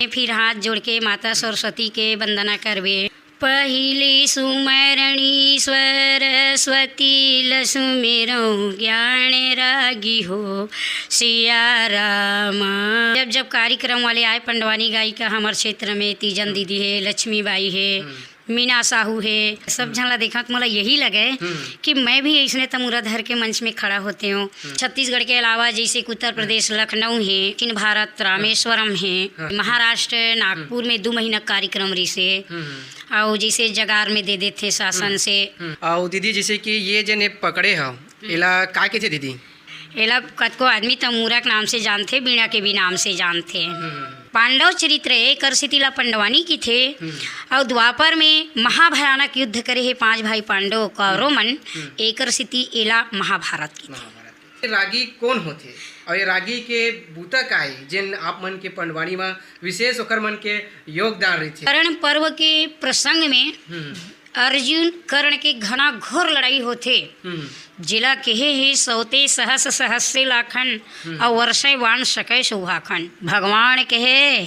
फिर हाथ जोड़ के माता सरस्वती के वंदना करबे। पहली सुमरणी सरस्वती लसुमेरौ ज्ञान रागी हो सिया राम। जब जब कार्यक्रम वाले आए पंडवानी गायिका हमारे क्षेत्र में तीजन दीदी है, लक्ष्मी बाई है, मीना साहू है, सब झन ला देखा तो मोला यही लगे कि मैं भी ऐसने तमुरा धर के मंच में खड़ा होते हूँ। छत्तीसगढ़ के अलावा जैसे उत्तर प्रदेश लखनऊ है, दक्षिण भारत रामेश्वरम है, महाराष्ट्र नागपुर में 2 महीना कार्यक्रम रही से और जैसे जगार में दे देते शासन से। और दीदी जैसे कि ये जने पकड़े हो इला का के थे दीदी? एला कतको आदमी तमूरा के नाम से जानते, बीणा के भी नाम से जानते। पांडव चरित्र कर सितिला पंडवानी की थे और द्वापर में महाभयानक युद्ध करे है 5 भाई पांडव कौरव मन, एकर सिति एला महाभारत की थी। रागी कौन होते और ये रागी के बूता का है जिन आप मन के पंडवानी में विशेष ओकर मन के योगदान रही थे? कर्ण पर्व के प्रसंग में अर्जुन कर्ण के घना घोर लड़ाई होते, जिला कहे है सौते सहस सहस्से लाखन और वर्षे वाण सकै सौभाखन। भगवान कहे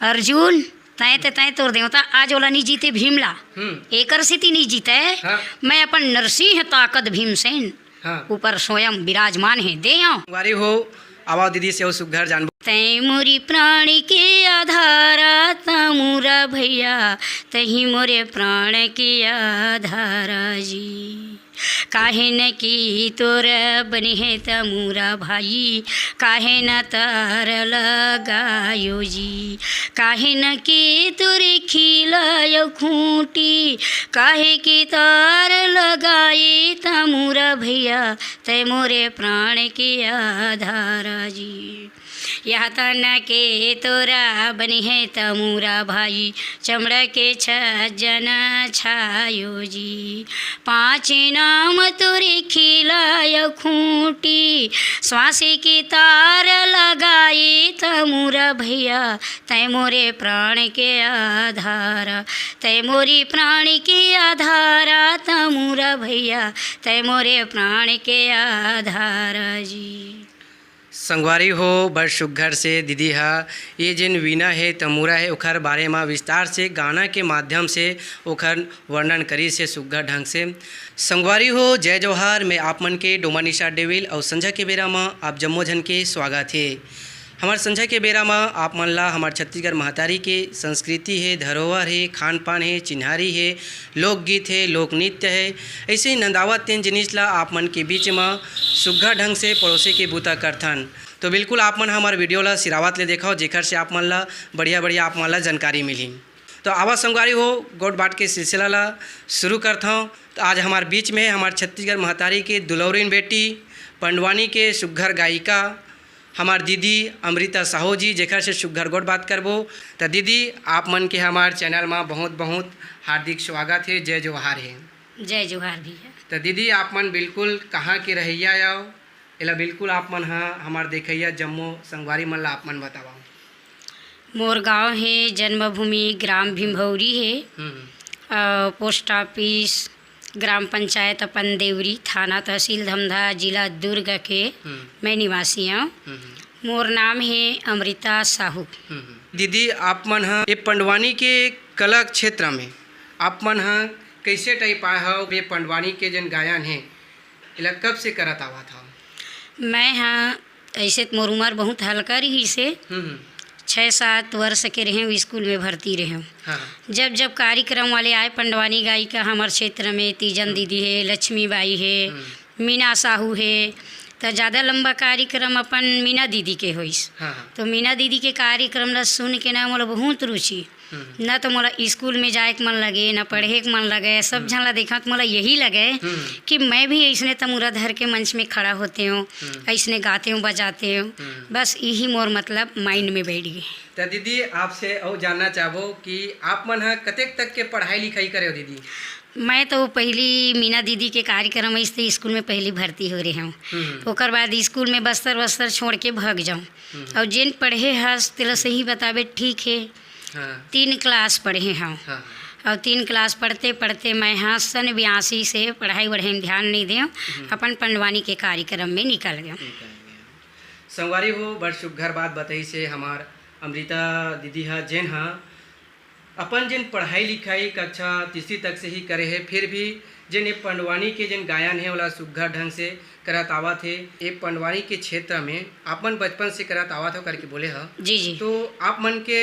अर्जुन तय तोर देवता आज वाला नहीं जीते भीमला, एकर सिति नहीं जीते। मैं अपन नरसिंह ताकत भीमसेन ऊपर स्वयं विराजमान है दे वारी हो। आवाज दीदी से सुघर जान तै मोरी प्राणी के आधारा तमुरा भैया, तही मोरे प्राण के आधारा जी। काहे न की तोर बने है तमुरा भाई, काहे न तार लगायो जी। काहे न की तोरे खिलायो खूंटी, काहे की तार लगाए तमुरा भैया, तै मोरे प्राण के आधारा जी। यह तन के तोरा बनी है तमुरा भाई, चमड़ा के छजन छायो जी। 5 नाम तोरे खिलाय खूंटी, श्वासे की तार लगाए तमुरा भैया, तै मोरे प्राण के आधारा, तै मोरी प्राण के आधारा तमुरा भैया, तै मोरे प्राण के आधारा जी। संगवारी हो बड़ सुघर से दीदी हा ये जिन वीणा है तमूरा है ओखर बारे में विस्तार से गाना के माध्यम से ओखर वर्णन करी से सुघर ढंग से। संगवारी हो जय जोहार। मैं आप मन के डोमा निशा डेविल और संझा के बेरा में आप जम्मो जन के स्वागत है। हमार संझा के बेरा में आप मन ला हमार छत्तीसगढ़ महतारी के संस्कृति है, धरोहर है, खान पान है, चिन्हारी है, लोकगीत है, लोक नृत्य है, ऐसे ही नंदावत 3 जिनिस ला आप मन के बीच में सुघर ढंग से पड़ोसी के बूता करथन। तो बिल्कुल आप मन हमार वीडियो ला सिरावत ले देखो, जेकर से आप मन ला बढ़िया आप मन ला जानकारी मिली। तो आवाज संगवारी हो गोट बाट के सिलसिला ला शुरू करता हूँ। तो आज हमार बीच में हमार छत्तीसगढ़ महतारी के दुलौरीन बेटी पंडवानी के सुघर गायिका हमार दीदी अमृता साहू जी, जेकर से सुघर गोट बात करबो। तो दीदी आप मन के हमार चैनल में बहुत हार्दिक स्वागत है। जय जोहार है। जय जोहार भैया। तो दीदी आप मन बिल्कुल कहाँ के रहिया आओ एला बिल्कुल आप मन हाँ हमार देखैया जम्मो संगवारी मन ला आप मन बतावा। मोर गाँव है जन्मभूमि ग्राम भीमभौरी है, पोस्ट ऑफिस ग्राम पंचायत अपन देवरी, थाना तहसील धमधा, जिला दुर्ग के मैं निवासी हूँ। मोर नाम है अमृता साहू। दीदी आप मन हाँ ये पंडवानी के कला क्षेत्र में आप मन हाँ कैसे टाइप आए हो? ये पंडवानी के जन गायन है इला कब से करत आवा था? मैं हाँ ऐसे मोर उम्र बहुत हल्का रही से 6-7 वर्ष के रहे हूँ, स्कूल में भर्ती रहे हूँ। जब जब कार्यक्रम वाले आए पंडवानी गायिका हमारे क्षेत्र में तीजन दीदी है, लक्ष्मी बाई है, मीना साहू है, तो ज़्यादा लंबा कार्यक्रम अपन मीना दीदी के होइस। तो मीना दीदी के कार्यक्रम ला सुन के ना मोला बहुत रुचि, न तो मोला स्कूल में जाए के मन लगे, न पढ़े के मन लगे। सब झन ला देखा तो मोला यही लगे कि मैं भी ऐसने तमुरा धर के मंच में खड़ा होते हूँ, ऐसने गाते हूँ बजाते हूँ। बस यही मोर मतलब माइंड में बैठ गए। तो दीदी आपसे और जानना चाहो कि आप मन हाँ कतेक तक के पढ़ाई लिखाई करे हो दीदी? मैं तो पहली मीना दीदी के कार्यक्रम ऐसे स्कूल में पहली भर्ती हो रही हूँ, ओकर बाद स्कूल में बस्तर छोड़ के भाग जाऊँ। और जिन पढ़े हस तिला सही बतावे ठीक है। 3 क्लास पढ़े हैं और 3 क्लास पढ़ते पढ़ते मैं हाँ सन 82 से पढ़ाई वढ़ाई में ध्यान नहीं दें, अपन पंडवानी के कार्यक्रम में निकल गया। संगवारी हो बड़ सुघर बात बताई से हमार अमृता दीदी हा जेन हा अपन जिन पढ़ाई लिखाई कक्षा तीसरी तक से ही करे है, फिर भी जिन ये पंडवानी के जिन गायन है वाला सुघ्घर ढंग से करत आवत है। ये पंडवानी के क्षेत्र में आप मन बचपन से करत आवत हो करके बोले हा। जी जी। तो आप मन के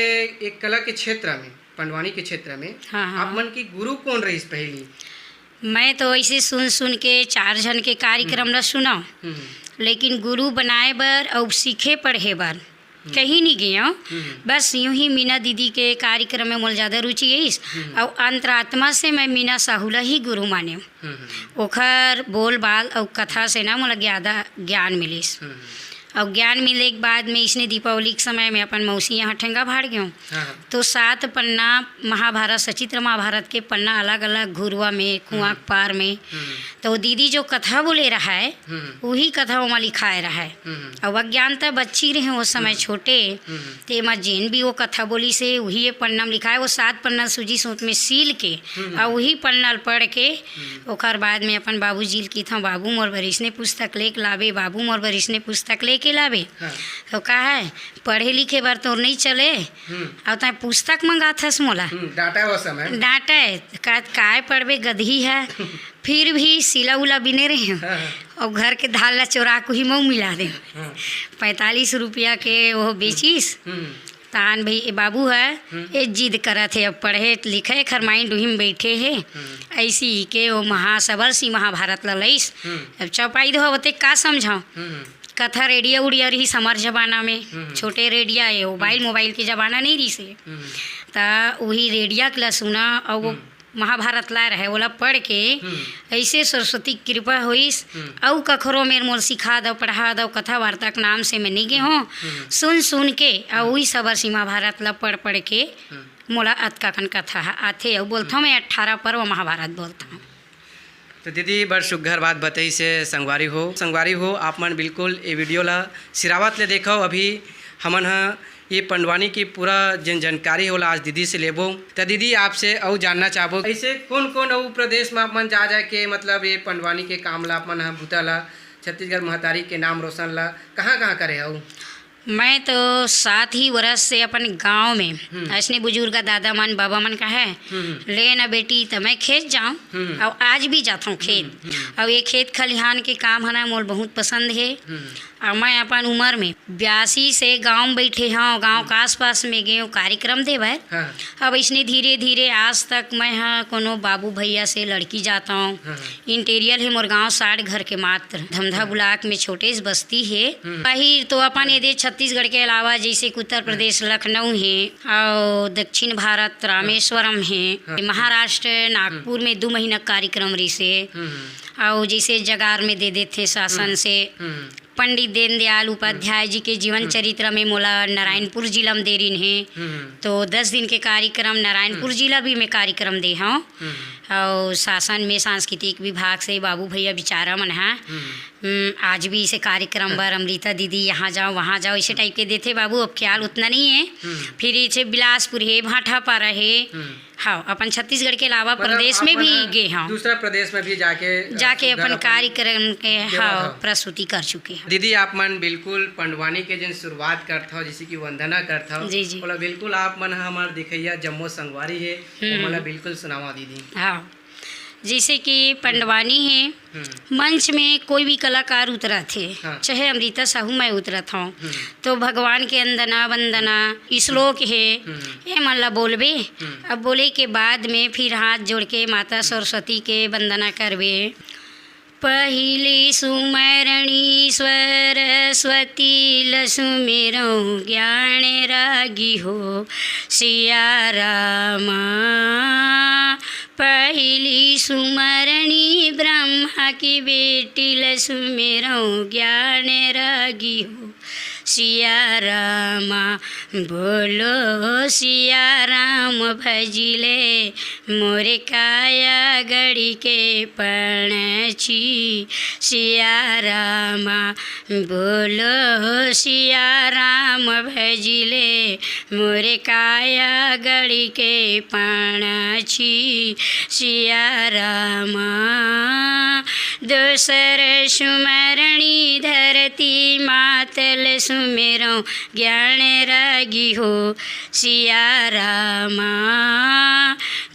एक कला के क्षेत्र में, पंडवानी के क्षेत्र में हाँ हाँ। आप मन की गुरु कौन रही पहली? मैं तो ऐसे सुन सुन के 4 जन के कार्यक्रम ला सुना, लेकिन गुरु बनाए बर और सीखे पढ़े बर कहीं नहीं गया। बस यूं ही मीना दीदी के कार्यक्रम में मोल ज़्यादा रुचि है और अंतरात्मा से मैं मीना साहुला ही गुरु माने। ओखर बोल बाल और कथा से ना मोला ज़्यादा ज्ञान मिलिस और ज्ञान मिले के बाद में इसने दीपावली के समय में अपन मौसी यहाँ ठेंगा भाड़ गया। तो 7 पन्ना महाभारत, सचित्र महाभारत के पन्ना अलग अलग घुरुआ में, कुआं पार में, तो दीदी जो कथा बोले रहा है वही कथा वहाँ लिखाए रहा है। और अज्ञानता बच्ची रहे उस समय छोटे, तो मैं जेन भी वो कथा बोली से वही पन्ना में लिखा है। वो 7 पन्ना सूजी सूत में सील के और वही पन्ना पढ़ के ओकर बाद में अपन बाबू जी की था, बाबू मोर बरिस ने पुस्तक लेके लावे, बाबू मोर बरिस ने पुस्तक लेके लावे। तो कहा है पढ़े लिखे बार तो नहीं चले और तय पुस्तक मंगा था मोला डांटा वो समय डांटा है काय पढ़बे गधी है। फिर भी सिला उला बिने रहे और घर के धाल ला चोरा को ही मऊ मिला दे। 45 रुपया के वो बेचीस। तान भाई बाबू है ये जिद करत है अब पढ़े लिखे खरमाइन डूही में बैठे है ऐसी के वो महासबल सी महाभारत लईस। अब चौपाई दो होते का समझाओ कथा रेडियो उड़िया रही समर जमाना में, छोटे रेडिया है, मोबाइल के ज़माना नहीं रही से। तो वही रेडिया के सुना और वो महाभारत ला रहे बोला पढ़ के ऐसे सरस्वती कृपा होइस और कखरो मेरे मोल सिखा दो पढ़ा दो कथा वार्ता के नाम से मैं नहीं गए हों सुन सुन के और वही सबर सी महाभारत ला पढ़ के मोला अतका कन कथा आथे और बोलता हूँ मैं 18 पर्व महाभारत बोलता हूँ। तो दीदी बड़ सुघर बात बताई से संगवारी हो आप मन बिल्कुल ये वीडियो ला सिरावत ले देखो। अभी हमन हा ये पंडवानी की पूरा जन जानकारी होला आज दीदी से लेबो। तो दीदी आपसे और जानना चाहबो ऐसे कौन कौन और प्रदेश में आप मन जा के मतलब ये पंडवानी के काम ला आप मन हा भूता ला छत्तीसगढ़ महतारी के नाम रोशन ला कहाँ करे हो? मैं तो 7 ही वर्ष से अपन गांव में ऐसने बुजुर्ग दादा मन बाबा मन का है ले ना बेटी तो मैं खेत जाऊँ और आज भी जाता हूँ खेत। और ये खेत खलिहान के काम है ना मोल बहुत पसंद है। और मैं अपन उम्र में 82 से गांव में बैठे हूँ, गांव के आसपास में गए कार्यक्रम दे भाई। अब इसने धीरे धीरे आज तक मैं हाँ कोनो बाबू भैया से लड़की जाता हूँ। इंटीरियर है मोर गाँव 60 घर के मात्र धमधा ब्लॉक में छोटे बस्ती है। वही तो अपन ये छत्तीसगढ़ के अलावा जैसे उत्तर प्रदेश लखनऊ है और दक्षिण भारत रामेश्वरम है, महाराष्ट्र नागपुर में 2 महीना कार्यक्रम रही से और जैसे जगार में दे देते शासन से पंडित दीनदयाल उपाध्याय जी के जीवन चरित्र में मोला नारायणपुर जिला में दे रही है। तो 10 दिन के कार्यक्रम नारायणपुर जिला भी मैं कार्यक्रम दे हूँ और शासन में सांस्कृतिक विभाग से बाबू भैया बेचारा मन है आज भी इसे कार्यक्रम पर अमृता दीदी यहाँ जाओ वहाँ जाओ इसे टाइप के देते बाबू। अब ख्याल उतना नहीं है। फिर इसे बिलासपुर है, भाटापारा है, हाँ अपन छत्तीसगढ़ के अलावा प्रदेश में भी गए हाँ, दूसरा प्रदेश में भी जाके अपन कार्यक्रम के हाँ प्रस्तुति कर चुके हैं। दीदी आप मन बिल्कुल पंडवानी के जन शुरुआत करता हो जैसे कि वंदना करता हो जी जी बोला बिल्कुल आप मन हमारे दिखैया जम्मू संगवारी है मला बिल्कुल सुनावा दीदी। हाँ जैसे कि पंडवानी है मंच में कोई भी कलाकार उतरा थे चाहे अमृता साहू मैं उतरत हूँ तो भगवान के अंदना वंदना श्लोक है ये मल्ला बोलबे। अब बोले के बाद में फिर हाथ जोड़ के माता सरस्वती के वंदना करबे। पहिले सुमरणी सरस्वती लसुमेरो ज्ञान रागी हो सिया रामा। पहली सुमरणी ब्रह्मा की बेटी लसुमेरो ज्ञान रागी हो सिया रामा। बोलो सिया राम भजिले मोरे काया गड़ी के पणछी सिया रामा। बोलो सिया राम भजिले मोरे काया गड़ी के पणछी सिया रामा। दोसर सुमरणी धरती मातल सुमेरो ज्ञान रागी हो सिया रामा।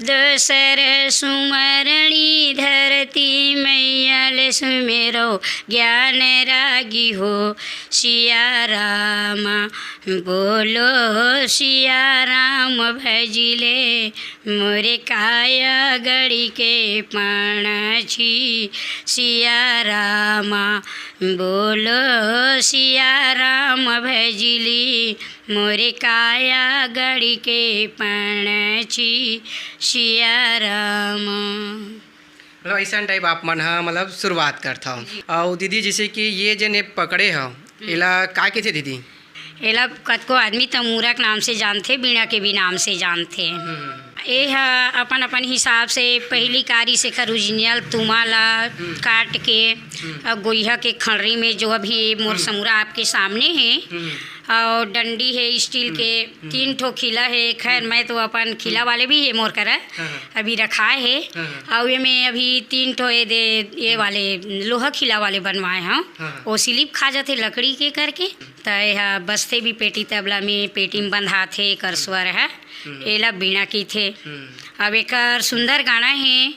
दोसर सुमरणी धरती मैयल सुमेरो ज्ञान रागी हो सिया रामा। बोलो सिया राम भजिले मोरे काया गड़ी के पाणछी सिया रामा। बोलो सिया राम भजिली मोरे काया गड़ी के पाणछी सिया रामा। मतलब ऐसा टाइप आप मन हा मतलब शुरुआत करता हूँ। और दीदी जैसे कि ये जन पकड़े हो इला का के थे दीदी? एला कतको आदमी तमूरा के नाम से जानते, बीणा के भी नाम से जानते। ये अपन अपन हिसाब से पहली कारी से ओरिजिनल तुमाला काट के गोइहा के खड़री में जो अभी मोर समूरा आपके सामने है, और डंडी है स्टील के, 3 ठो खिला है। खैर मैं तो अपन खिला वाले भी है मोर करा अभी रखा है, और ये मैं अभी 3 ठो ये वाले लोहा खिला वाले बनवाए हैं। वो स्लिप खा जाते लकड़ी के करके, तो यह बसते भी पेटी तबला में पेटी में बंधा थे कर स्वर है। एला बीणा की थे। अब एक सुंदर गाना है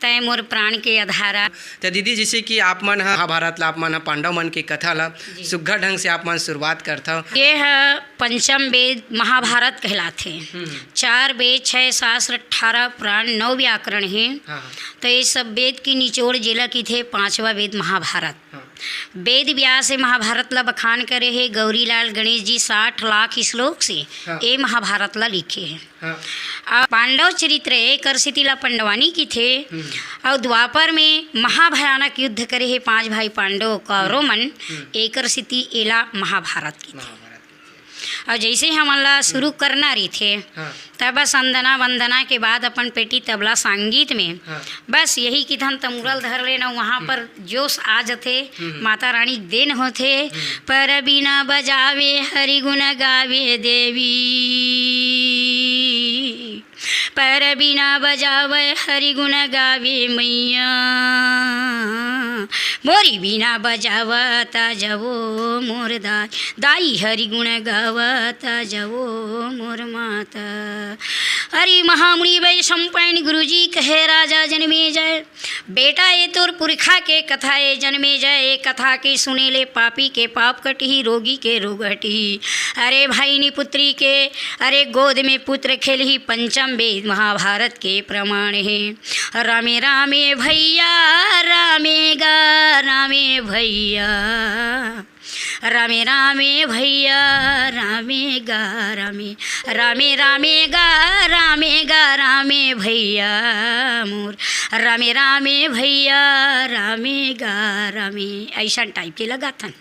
तय मोर प्राण के आधारा। तो दीदी जैसे कि आप मन महाभारत ला आप मन पांडव मन के कथा ला सुघ्घर ढंग से आप मन शुरुआत करता हो। ये है पंचम वेद महाभारत कहलाते। 4 वेद 6 शास्त्र 18 पुराण 9 व्याकरण है। तो ये सब वेद की निचोड़ जिला की थे 5वां वेद महाभारत। वेद व्यास से महाभारत ला बखान करे है गौरीलाल गणेश जी 60 लाख श्लोक से ये महाभारत ला लिखे है। पांडव चरित्र कर सितिला पंडवानी की थे। और द्वापर में महाभयानक युद्ध करे है 5 भाई पांडव कौरव मन, एकर स्थिति एला महाभारत की थी। और जैसे हमला शुरू करना रही थे तब बस अंदना वंदना के बाद अपन पेटी तबला संगीत में बस यही कि धन तमुरल धर लेना, वहाँ पर जोश आ जाते। माता रानी देन होते पर बिना बजावे हरि गुण गावे देवी, पर बिना बजावे हरि गुण गावे मैया। मोरी बिना बजावता जवो मोर दाई, दाई हरि गुण गावता जवो मोर माता। हरि महामुनि वै संपन्न गुरु जी कहे राजा जन्मे जय, बेटा ये तोर पुरखा के कथा ये जन्मे जय। ये कथा के सुने ले पापी के पाप कटी, रोगी के रोग हटी। अरे भाई नी पुत्री के अरे गोद में पुत्र खेलही, पंचम वेद महाभारत के प्रमाण है। रामे रामे भैया रामे गा रामे भैया, रामे रामे भैया रामे गा रामे, रामे रामे गा रामे गा रामे भैया मोर, रामे रामे भैया रामे गा रामे। ऐसा टाइप के लगा था।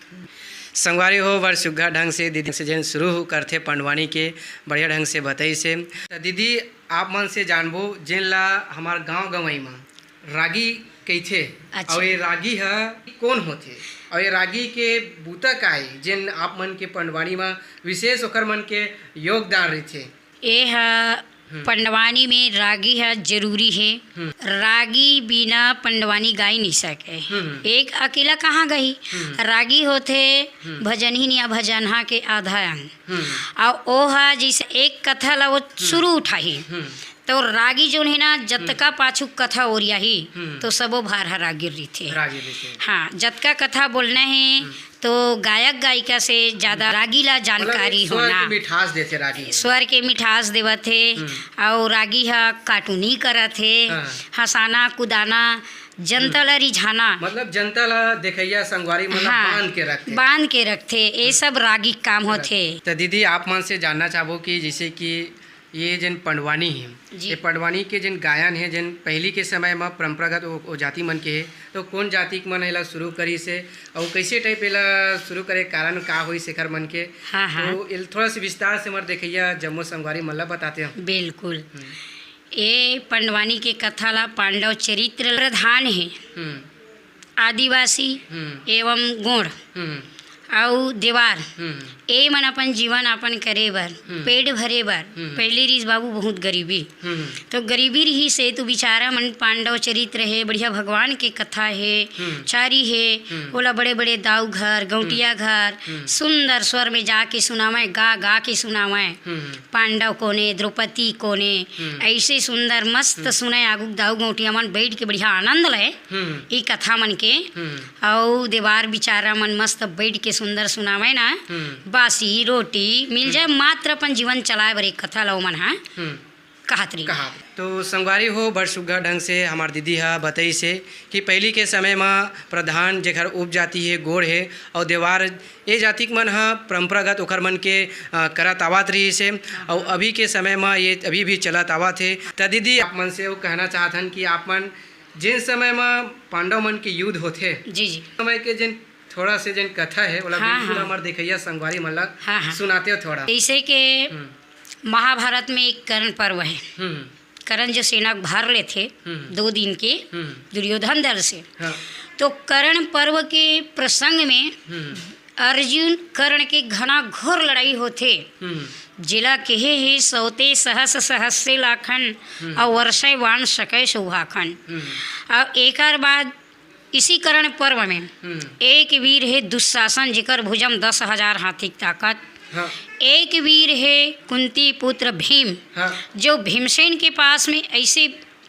संगवारी हो बड़ सुघ्घर ढंग से दीदी से जन शुरू करते पंडवानी के बढ़िया ढंग से बताई से। तो दीदी आप मन से जानबो जिन ला हमार गांव गंवई में रागी कही थे। अच्छा। और ये रागी है कौन होते और ये रागी के बूता का है जिन आप मन के पंडवानी में विशेष ओकर मन के योगदान रही थे। ये है पंडवानी में रागी है जरूरी है। रागी बिना पंडवानी गाई नहीं सके। एक अकेला कहाँ गई। रागी होते भजन ही या भजनहा के आधा अंग। और वो है जिसे एक कथा ला वो शुरू उठाही तो रागी जो है ना जतका पाछू कथा ओरिया ही तो सबो भार हरा गिर रही थे। हाँ जतका कथा बोलना है तो गायक गायिका से ज़्यादा रागी ला जानकारी होना, मिठास देते रागी, स्वर के मिठास देवत थे। और रागी हा कार्टूनी करत थे, हंसाना कुदाना जनता ला रिझाना, मतलब जनता ला देखैया संगवारी मतलब बांध के रखते ये सब रागी काम होते। तो दीदी आप मन से जानना चाहो कि जैसे कि ये जन पंडवानी है ये पंडवानी के जन गायन है जन पहली के समय में परंपरागत वो जाति मन के है तो कौन जाति मन एला शुरू करी से और कैसे टाइप एला शुरू करे कारण का हुई शेखर मन के। तो थोड़ा सा विस्तार से मर देखिए जम्मू संगवारी मन ला बताते हैं। बिल्कुल ये पंडवानी के कथा ला पांडव चरित्र प्रधान है, आदिवासी एवं गौड़ और देवार ए मन अपन जीवन अपन करे बर पेट भरे बर पहली रीज बाबू बहुत गरीबी तो गरीबी रही से तो बेचारा मन पांडव चरित्र है बढ़िया भगवान के कथा है चारी है ओला बड़े बड़े दाऊ घर गौटिया घर सुंदर स्वर में जाके सुनावे गा गा के सुनावे पांडव कोने द्रौपदी कोने ऐसे सुंदर मस्त सुने आगू दाऊ गौटिया मन बैठ के बढ़िया आनंद ले ई कथा मन के और देवार बेचारा मन मस्त बैठ के सुंदर सुनावे ना बासी रोटी मिल जाए मात्र अपन जीवन चलाए बर एक कथा लो मन हा कहत रही तो संगवारी हो बड़ सुग्घर ढंग से हमार दीदी हा बताई से कि पहली के समय में प्रधान जेखर उप जाति है गोड़ है और देवार ये जाति के मन हा परंपरागत ओखर मन के करत आवत रही से और अभी के समय में ये अभी भी चलत आवत है। तो दीदी आप मन से वो कहना चाहतन कि आप मन जिन समय में पांडव मन के युद्ध होते जी जी समय के जिन थोड़ा से जिन कथा है बोला बिल्कुल हमार देखैया संगवारी मन ला सुनाते हो थोड़ा ऐसे के महाभारत में एक कर्ण पर्व है कर्ण जो सेना भार ले थे 2 दिन के दुर्योधन दल से तो कर्ण पर्व के प्रसंग में अर्जुन कर्ण के घना घोर लड़ाई होते जिला कहे है सौते सहस सहस्रे लाखन और वर्षे वाण सकै सौभाखन और एक बाद इसी कर्ण पर्व में एक वीर है दुशासन जिकर भुजम 10,000 हाथी की ताकत एक वीर है कुंती पुत्र भीम जो भीमसेन के पास में ऐसी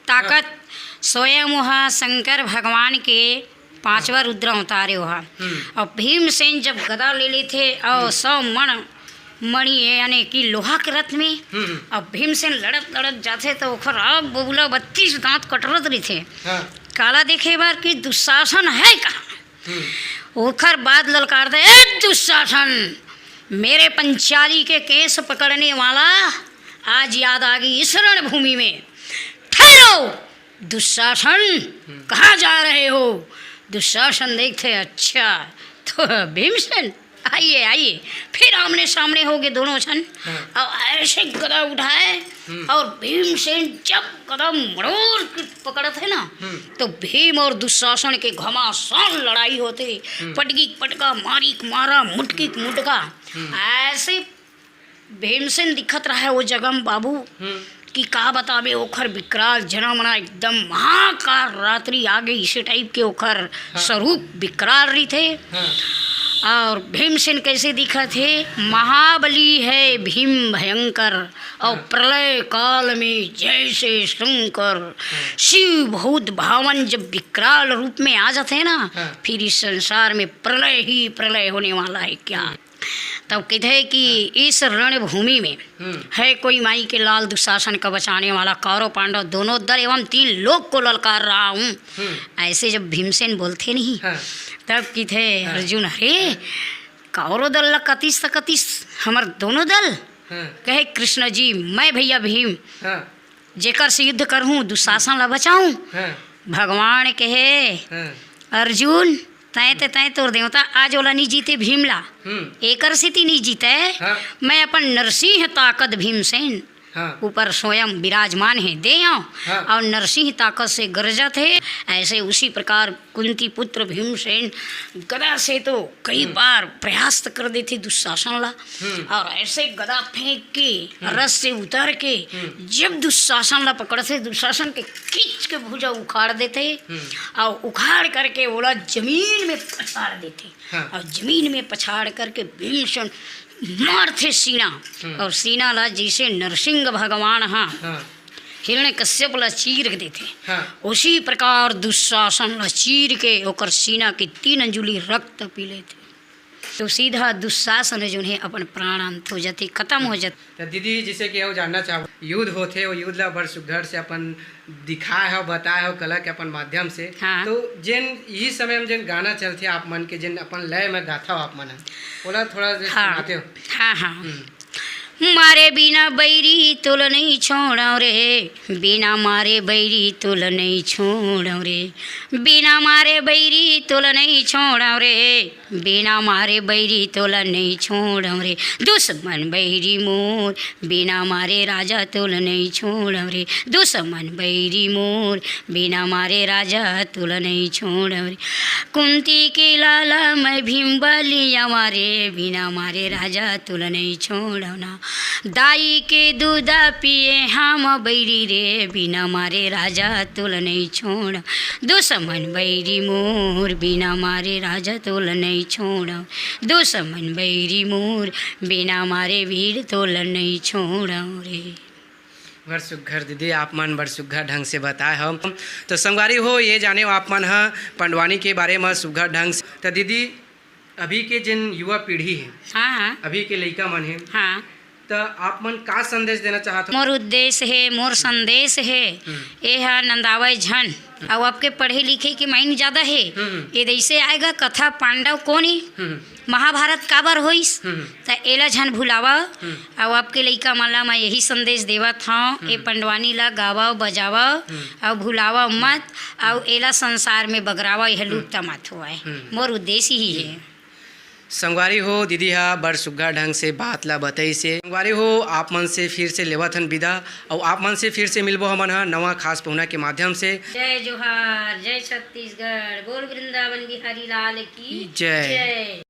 ताकत स्वयं वह शंकर भगवान के 5वां रुद्र अवतारे हुआ और भीमसेन जब गदा ले ली थे और 100 मणि यानी कि लोहा के रथ में अब भीमसेन लड़त लड़त जाते तो ओखर आग बबूला 32 दांत कटरत रही थे काला देखे बार कि दुशासन है कहाँ ओखर बाद ललकार दे दुशासन मेरे पंचाली के केस पकड़ने वाला आज याद आ गई इस रणभूमि में ठहरो दुशासन कहाँ जा रहे हो दुशासन देखते अच्छा तो भीमसेन आइए आइए फिर आमने सामने हो गए दोनों जन और ऐसे गदा उठाए और भीमसेन जब गदा मरोड़ पकड़े थे ना तो भीम और दुशासन के घमासान लड़ाई होते पटकी पटका मारी मारा मुटकी मुटका ऐसे भीमसेन दिखत रहा है वो जगम बाबू कि का बतावे ओखर विकराल जनमना एकदम महाकार रात्रि आगे इसी टाइप के ओखर स्वरूप विकराल रही थे और भीमसेन कैसे दिखा थे महाबली है भीम भयंकर और प्रलय काल में जैसे शंकर शिव बहुत भावन जब विकराल रूप में आ जाते हैं ना फिर इस संसार में प्रलय ही प्रलय होने वाला है क्या तब कहते हैं कि इस रणभूमि में है कोई माई के लाल दुशासन का बचाने वाला कौरव पांडव दोनों दल एवं 3 लोग को ललकार रहा हूँ ऐसे जब भीमसेन बोलते नहीं तब कहते अर्जुन अरे कौरव दल कतीस कतीस हमार दोनों दल कहे कृष्ण जी मैं भैया भीम जेकर से युद्ध करहूँ दुशासन ला बचाऊँ भगवान कहे अर्जुन तय तोर देवता आज ओला नहीं जीते भीमला एकर स्थिति नहीं जीते मैं अपन नरसिंह ताकत भीमसेन ऊपर स्वयं विराजमान है दे और नरसिंह ताकत से गरजत है ऐसे उसी प्रकार कुंती पुत्र भीमसेन गदा से तो कई बार प्रयास कर देते दुशासन ला और ऐसे गदा फेंक के रस से उतर के जब दुशासन ला पकड़ते दुशासन के खींच के भुजा उखाड़ देते और उखाड़ करके ओला जमीन में पछाड़ देते और जमीन में पछाड़ करके भीमसेन मारते सीना और सीना ला जैसे नरसिंह भगवान हिरण्य कश्यप ला चीर देते उसी प्रकार दुशासन ला चीर के ओकर सीना के 3 अंजुली रक्त पी लेते तो सीधा दुशासन जो है अपन प्राण अंत हो जाते खत्म हो जाते। दीदी जिसे कि वो जानना चाहो युद्ध होते वो युद्ध ला बड़ सुघर से अपन दिखाए हो बताए हो कला के अपन माध्यम से तो जिन यही समय में जिन गाना चलते आप मन के जिन अपन लय में गाथा हो आप मन बोला थोड़ा सुनाते हो। हाँ मारे बिना बैरी तुल नहीं छोड़ो रे बिना मारे बैरी तुल नहीं छोड़ो रे बिना मारे बैरी तुल नहीं छोड़ो रे बिना मारे बैरी तोला नहीं छोड़म रे दुश्मन बैरी मोर, बिना मारे राजा तोल नहीं छोड़म रे दुश्मन बैरी मोर, बिना मारे राजा तोल नहीं छोड़म रे। कुंती के लाला मैं भीम बलिया मारे, बिना मारे राजा तोल नहीं छोड़ना। दाई के दूधा पिए हम बैरी रे, बिना मारे राजा तोल नहीं छोड़। दुश्मन बैरी मोर, बिना मारे राजा तोल नहीं छोड़। दुश्मन बैरी मोर, बिना मारे वीर तोल नहीं छोड़ रे। बड़ सुघर दीदी आप मन बड़ सुघर ढंग से बताए हम। तो संगवारी हो ये जाने आप मन ह पंडवानी के बारे में सुघर ढंग से। तो दीदी अभी के जिन युवा पीढ़ी है, हाँ अभी के लड़का मन है, हाँ, तो आप मन का संदेश देना चाहते हो? मोर उद्देश्य है, मोर संदेश है ये है नंदावे झन और आपके पढ़े लिखे के माइंड ज़्यादा है। ये जैसे आएगा कथा पांडव कोनी महाभारत काबर होइस तो एला झन भुलावा। और आपके लइका माला मैं यही संदेश देवत हूँ, ये पंडवानी ला गावा बजावा और भुलावा मत, और एला संसार में बगरावा, यह लुप्त मत हुआ है। मोर उद्देश्य ही है। संगवारी हो दीदी हा बड़ सुघर ढंग से बात ला बताई से। संगवारी हो आप मन से फिर से लेवत हन विदा, और आप मन से फिर से मिलबो हमन हा नवा खास पहुना के माध्यम से। जय जोहार, जय छत्तीसगढ़, बोल वृंदावन बिहारी लाल की जय।